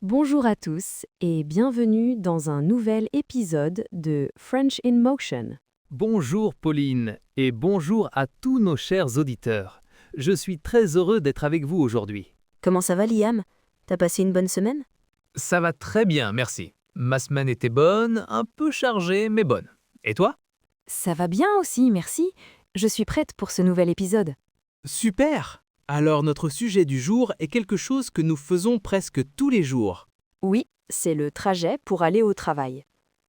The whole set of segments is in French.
Bonjour à tous et bienvenue dans un nouvel épisode de French in Motion. Bonjour Pauline et bonjour à tous nos chers auditeurs. Je suis très heureux d'être avec vous aujourd'hui. Comment ça va Liam? T'as passé une bonne semaine? Ça va très bien, merci. Ma semaine était bonne, un peu chargée, mais bonne. Et toi? Ça va bien aussi, merci. Je suis prête pour ce nouvel épisode. Super! Alors notre sujet du jour est quelque chose que nous faisons presque tous les jours. Oui, c'est le trajet pour aller au travail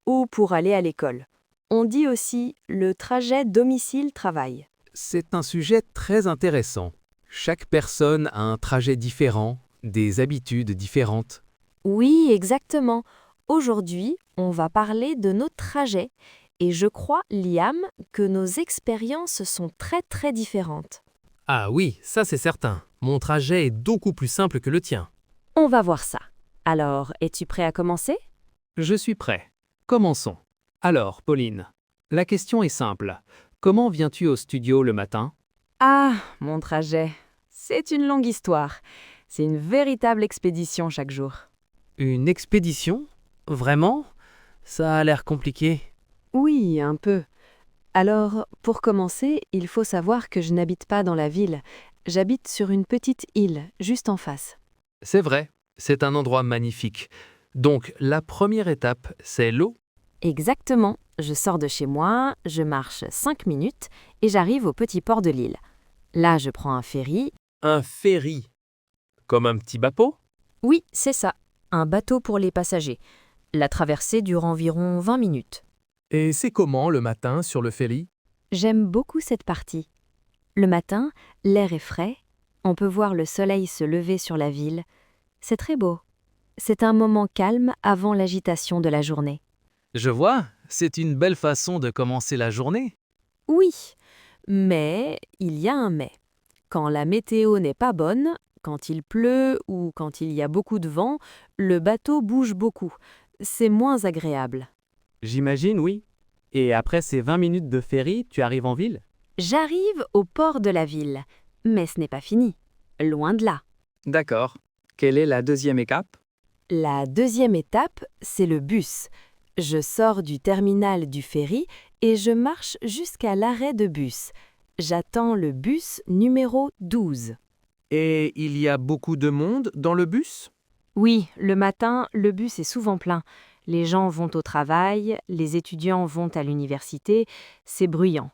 ou pour aller à l'école. On dit aussi le trajet domicile-travail. C'est un sujet très intéressant. Chaque personne a un trajet différent, des habitudes différentes. Oui, exactement. Aujourd'hui, on va parler de nos trajets et je crois, Liam, que nos expériences sont très différentes. Ah oui, ça c'est certain. Mon trajet est beaucoup plus simple que le tien. On va voir ça. Alors, es-tu prêt à commencer? Je suis prêt. Commençons. Alors, Pauline, la question est simple. Comment viens-tu au studio le matin? Ah, mon trajet. C'est une longue histoire. C'est une véritable expédition chaque jour. Une expédition? Vraiment? Ça a l'air compliqué. Oui, un peu. Alors, pour commencer, il faut savoir que je n'habite pas dans la ville. J'habite sur une petite île, juste en face. C'est vrai, c'est un endroit magnifique. Donc, la première étape, c'est l'eau? Exactement. Je sors de chez moi, je marche 5 minutes et j'arrive au petit port de l'île. Là, je prends un ferry. Un ferry. Comme un petit bateau? Oui, c'est ça. Un bateau pour les passagers. La traversée dure environ 20 minutes. Et c'est comment le matin sur le ferry? J'aime beaucoup cette partie. Le matin, l'air est frais, on peut voir le soleil se lever sur la ville. C'est très beau. C'est un moment calme avant l'agitation de la journée. Je vois, c'est une belle façon de commencer la journée. Oui, mais il y a un mais. Quand la météo n'est pas bonne, quand il pleut ou quand il y a beaucoup de vent, le bateau bouge beaucoup. C'est moins agréable. J'imagine, oui. Et après ces 20 minutes de ferry, tu arrives en ville? J'arrive au port de la ville, mais ce n'est pas fini. Loin de là. D'accord. Quelle est la deuxième étape? La deuxième étape, c'est le bus. Je sors du terminal du ferry et je marche jusqu'à l'arrêt de bus. J'attends le bus numéro 12. Et il y a beaucoup de monde dans le bus? Oui, le matin, le bus est souvent plein. Les gens vont au travail, les étudiants vont à l'université, c'est bruyant.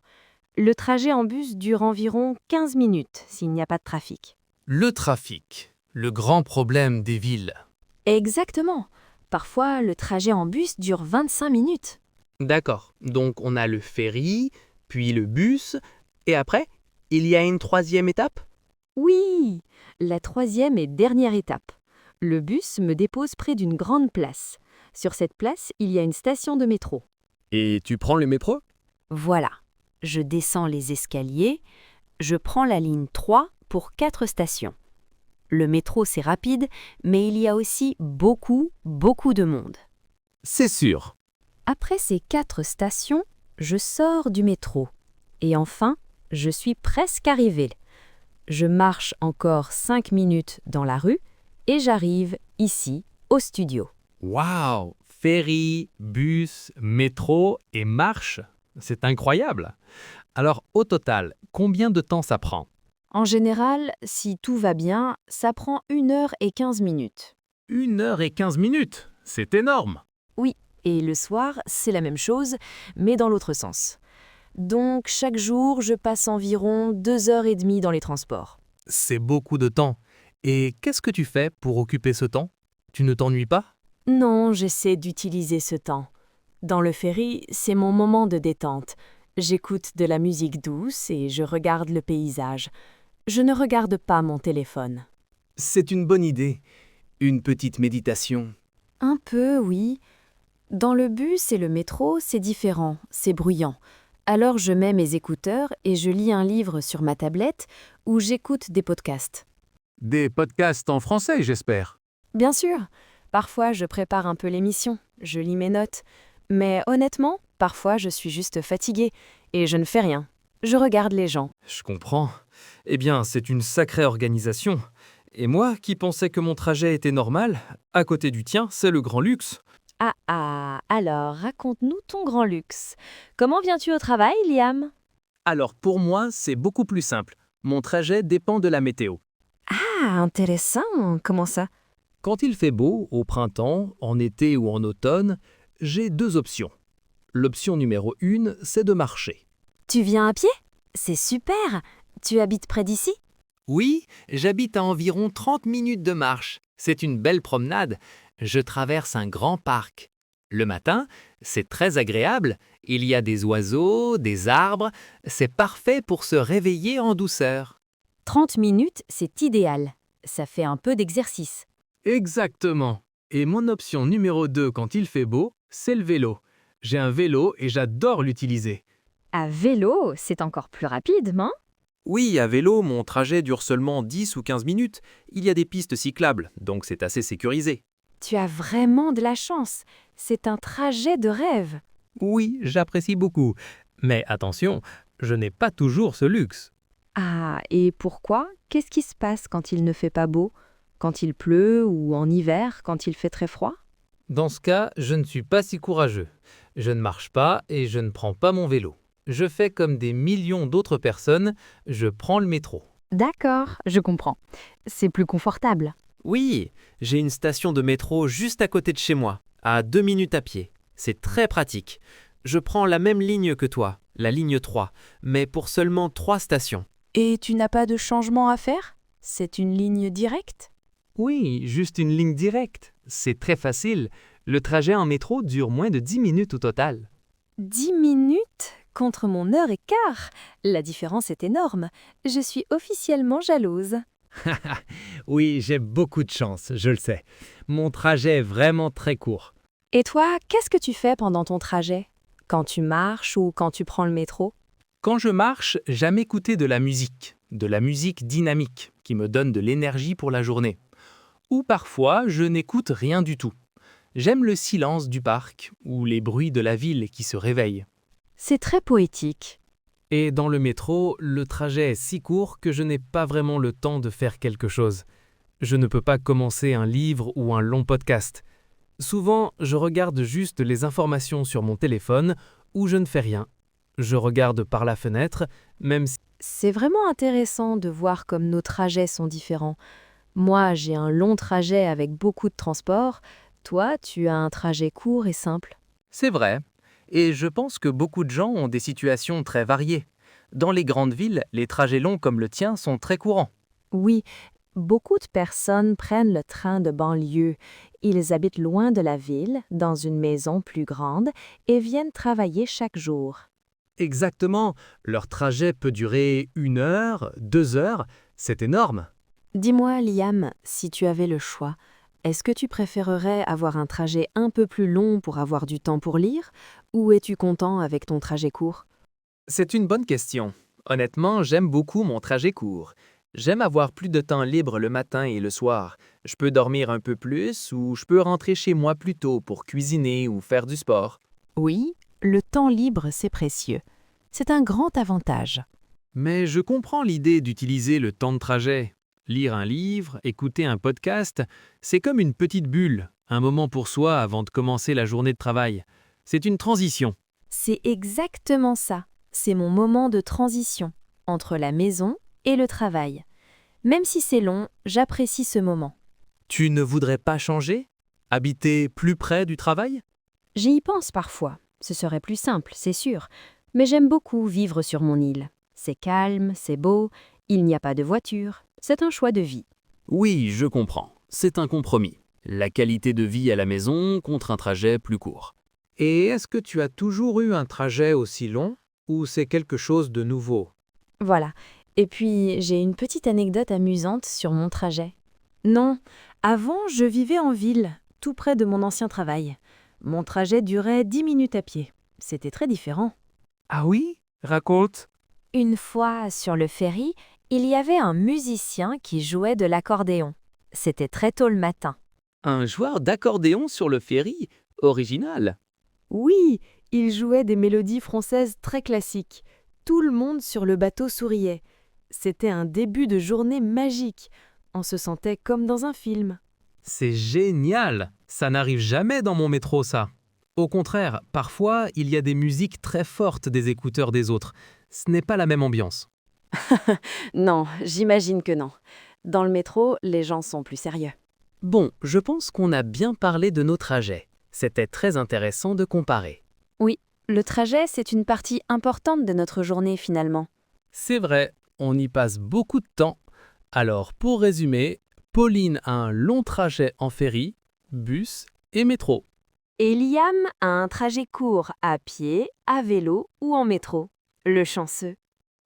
Le trajet en bus dure environ 15 minutes s'il n'y a pas de trafic. Le trafic, le grand problème des villes. Exactement. Parfois, le trajet en bus dure 25 minutes. D'accord. Donc on a le ferry, puis le bus, et après, il y a une troisième étape? Oui, la troisième et dernière étape. Le bus me dépose près d'une grande place. Sur cette place, il y a une station de métro. Et tu prends le métro? Voilà. Je descends les escaliers. Je prends la ligne 3 pour 4 stations. Le métro, c'est rapide, mais il y a aussi beaucoup de monde. C'est sûr. Après ces 4 stations, je sors du métro. Et enfin, je suis presque arrivée. Je marche encore 5 minutes dans la rue et j'arrive ici, au studio. Waouh! Ferry, bus, métro et marche. C'est incroyable. Alors, au total, combien de temps ça prend? En général, si tout va bien, ça prend 1 heure et 15 minutes. 1 h 15 minutes. C'est énorme. Oui, et le soir, c'est la même chose, mais dans l'autre sens. Donc, chaque jour, je passe environ 2 heures et demie dans les transports. C'est beaucoup de temps. Et qu'est-ce que tu fais pour occuper ce temps? Tu ne t'ennuies pas? Non, j'essaie d'utiliser ce temps. Dans le ferry, c'est mon moment de détente. J'écoute de la musique douce et je regarde le paysage. Je ne regarde pas mon téléphone. C'est une bonne idée. Une petite méditation. Un peu, oui. Dans le bus et le métro, c'est différent, c'est bruyant. Alors je mets mes écouteurs et je lis un livre sur ma tablette ou j'écoute des podcasts. Des podcasts en français, j'espère. Bien sûr, parfois je prépare un peu l'émission, je lis mes notes. Mais honnêtement, parfois je suis juste fatiguée et je ne fais rien. Je regarde les gens. Je comprends. Eh bien, c'est une sacrée organisation. Et moi, qui pensais que mon trajet était normal, à côté du tien, c'est le grand luxe. Alors raconte-nous ton grand luxe. Comment viens-tu au travail, Liam? Alors pour moi, c'est beaucoup plus simple. Mon trajet dépend de la météo. Ah, intéressant. Comment ça? Quand il fait beau, au printemps, en été ou en automne, j'ai deux options. L'option numéro 1, c'est de marcher. Tu viens à pied? C'est super. Tu habites près d'ici? Oui, j'habite à environ 30 minutes de marche. C'est une belle promenade. Je traverse un grand parc. Le matin, c'est très agréable. Il y a des oiseaux, des arbres. C'est parfait pour se réveiller en douceur. 30 minutes, c'est idéal. Ça fait un peu d'exercice. Exactement. Et mon option numéro 2 quand il fait beau, c'est le vélo. J'ai un vélo et j'adore l'utiliser. À vélo, c'est encore plus rapide, non? Oui, à vélo, mon trajet dure seulement 10 ou 15 minutes. Il y a des pistes cyclables, donc c'est assez sécurisé. Tu as vraiment de la chance. C'est un trajet de rêve. Oui, j'apprécie beaucoup. Mais attention, je n'ai pas toujours ce luxe. Ah, et pourquoi? Qu'est-ce qui se passe quand il ne fait pas beau? Quand il pleut ou en hiver, quand il fait très froid? Dans ce cas, je ne suis pas si courageux. Je ne marche pas et je ne prends pas mon vélo. Je fais comme des millions d'autres personnes, je prends le métro. D'accord, je comprends. C'est plus confortable. Oui, j'ai une station de métro juste à côté de chez moi, à 2 minutes à pied. C'est très pratique. Je prends la même ligne que toi, la ligne 3, mais pour seulement 3 stations. Et tu n'as pas de changement à faire? C'est une ligne directe? Oui, juste une ligne directe. C'est très facile. Le trajet en métro dure moins de 10 minutes au total. 10 minutes contre mon heure et quart. La différence est énorme. Je suis officiellement jalouse. Oui, j'ai beaucoup de chance, je le sais. Mon trajet est vraiment très court. Et toi, qu'est-ce que tu fais pendant ton trajet? Quand tu marches ou quand tu prends le métro? Quand je marche, j'aime écouter de la musique dynamique, qui me donne de l'énergie pour la journée. Ou parfois, je n'écoute rien du tout. J'aime le silence du parc ou les bruits de la ville qui se réveillent. C'est très poétique. Et dans le métro, le trajet est si court que je n'ai pas vraiment le temps de faire quelque chose. Je ne peux pas commencer un livre ou un long podcast. Souvent, je regarde juste les informations sur mon téléphone ou je ne fais rien. Je regarde par la fenêtre, même si... C'est vraiment intéressant de voir comme nos trajets sont différents. Moi, j'ai un long trajet avec beaucoup de transport. Toi, tu as un trajet court et simple. C'est vrai. Et je pense que beaucoup de gens ont des situations très variées. Dans les grandes villes, les trajets longs comme le tien sont très courants. Oui, beaucoup de personnes prennent le train de banlieue. Ils habitent loin de la ville, dans une maison plus grande, et viennent travailler chaque jour. Exactement, leur trajet peut durer 1 heure, 2 heures, c'est énorme. Dis-moi, Liam, si tu avais le choix, est-ce que tu préférerais avoir un trajet un peu plus long pour avoir du temps pour lire, ou es-tu content avec ton trajet court? C'est une bonne question. Honnêtement, j'aime beaucoup mon trajet court. J'aime avoir plus de temps libre le matin et le soir. Je peux dormir un peu plus ou je peux rentrer chez moi plus tôt pour cuisiner ou faire du sport. Oui, le temps libre, c'est précieux. C'est un grand avantage. Mais je comprends l'idée d'utiliser le temps de trajet. Lire un livre, écouter un podcast, c'est comme une petite bulle, un moment pour soi avant de commencer la journée de travail. C'est une transition. C'est exactement ça. C'est mon moment de transition entre la maison et le travail. Même si c'est long, j'apprécie ce moment. Tu ne voudrais pas changer? Habiter plus près du travail? J'y pense parfois. Ce serait plus simple, c'est sûr. Mais j'aime beaucoup vivre sur mon île. C'est calme, c'est beau, il n'y a pas de voiture. C'est un choix de vie. Oui, je comprends. C'est un compromis. La qualité de vie à la maison contre un trajet plus court. Et est-ce que tu as toujours eu un trajet aussi long ou c'est quelque chose de nouveau? Voilà. Et puis, j'ai une petite anecdote amusante sur mon trajet. Non, avant, je vivais en ville, tout près de mon ancien travail. Mon trajet durait 10 minutes à pied. C'était très différent. Ah oui? Raconte. Une fois, sur le ferry, il y avait un musicien qui jouait de l'accordéon. C'était très tôt le matin. Un joueur d'accordéon sur le ferry? Original. Oui, il jouait des mélodies françaises très classiques. Tout le monde sur le bateau souriait. C'était un début de journée magique. On se sentait comme dans un film. C'est génial! Ça n'arrive jamais dans mon métro, ça. Au contraire, parfois, il y a des musiques très fortes des écouteurs des autres. Ce n'est pas la même ambiance. Non, j'imagine que non. Dans le métro, les gens sont plus sérieux. Bon, je pense qu'on a bien parlé de nos trajets. C'était très intéressant de comparer. Le trajet, c'est une partie importante de notre journée finalement. C'est vrai, on y passe beaucoup de temps. Alors, pour résumer, Pauline a un long trajet en ferry, bus et métro. Et Liam a un trajet court à pied, à vélo ou en métro. Le chanceux.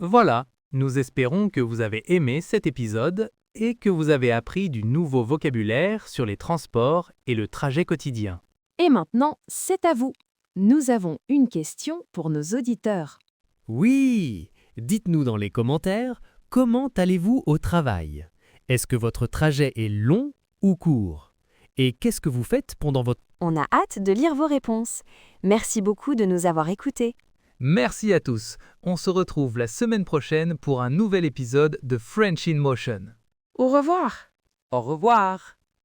Voilà, nous espérons que vous avez aimé cet épisode et que vous avez appris du nouveau vocabulaire sur les transports et le trajet quotidien. Et maintenant, c'est à vous. Nous avons une question pour nos auditeurs. Oui! Dites-nous dans les commentaires comment allez-vous au travail? Est-ce que votre trajet est long ou court? Et qu'est-ce que vous faites pendant votre... On a hâte de lire vos réponses. Merci beaucoup de nous avoir écoutés. Merci à tous. On se retrouve la semaine prochaine pour un nouvel épisode de French in Motion. Au revoir. Au revoir!